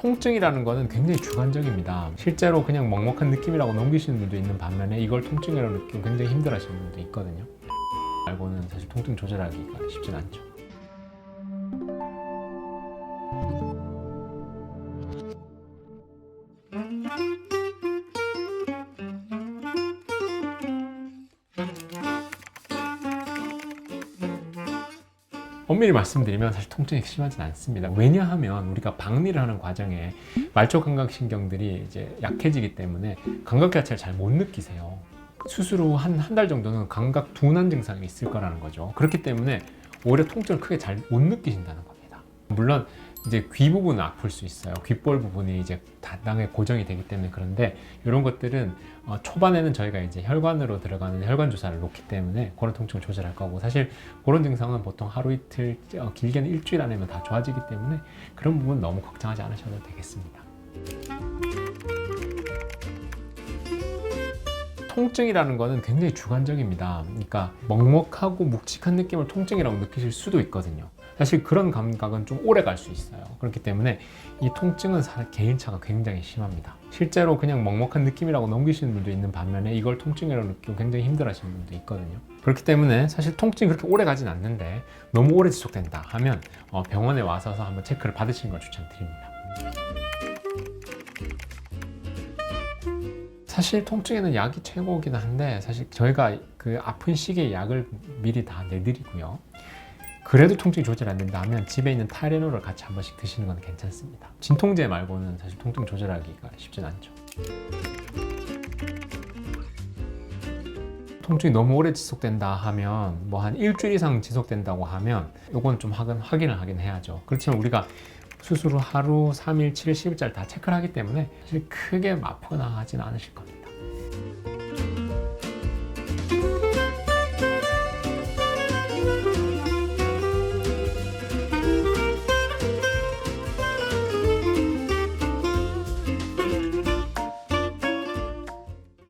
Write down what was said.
통증이라는 거는 굉장히 주관적입니다. 실제로 그냥 먹먹한 느낌이라고 넘기시는 분도 있는 반면에 이걸 통증이라고 느끼고 굉장히 힘들어하시는 분도 있거든요. 말고는 사실 통증 조절하기가 쉽진 않죠. 엄밀히 말씀드리면 사실 통증이 심하진 않습니다. 왜냐하면 우리가 박리를 하는 과정에 말초 감각신경들이 이제 약해지기 때문에 감각 자체를 잘 못 느끼세요. 수술 후 한 달 정도는 감각 둔한 증상이 있을 거라는 거죠. 그렇기 때문에 오히려 통증을 크게 잘 못 느끼신다는 겁니다. 물론 이제 귀 부분은 아플 수 있어요. 귓볼 부분이 이제 단단하게 고정이 되기 때문에. 그런데 이런 것들은 초반에는 저희가 이제 혈관으로 들어가는 혈관 주사를 놓기 때문에 그런 통증을 조절할 거고, 사실 그런 증상은 보통 하루 이틀, 길게는 일주일 안에면 다 좋아지기 때문에 그런 부분 너무 걱정하지 않으셔도 되겠습니다. 통증이라는 거는 굉장히 주관적입니다. 그러니까 먹먹하고 묵직한 느낌을 통증이라고 느끼실 수도 있거든요. 사실 그런 감각은 좀 오래 갈 수 있어요. 그렇기 때문에 이 통증은 사실 개인차가 굉장히 심합니다. 실제로 그냥 먹먹한 느낌이라고 넘기시는 분도 있는 반면에 이걸 통증이라고 느끼고 굉장히 힘들어하시는 분도 있거든요. 그렇기 때문에 사실 통증이 그렇게 오래 가진 않는데 너무 오래 지속된다 하면 병원에 와서 한번 체크를 받으시는 걸 추천드립니다. 사실 통증에는 약이 최고이긴 한데, 사실 저희가 그 아픈 시기에 약을 미리 다 내드리고요. 그래도 통증이 조절 안 된다 하면 집에 있는 타이레놀을 같이 한 번씩 드시는 건 괜찮습니다. 진통제 말고는 사실 통증 조절하기가 쉽진 않죠. 통증이 너무 오래 지속된다 하면 뭐 한 일주일 이상 지속된다고 하면 이건 좀 확인을 하긴 해야죠. 그렇지만 우리가 수술 후 하루, 3일, 7일, 10일짜리 다 체크를 하기 때문에 사실 크게 아프거나 하진 않으실 겁니다.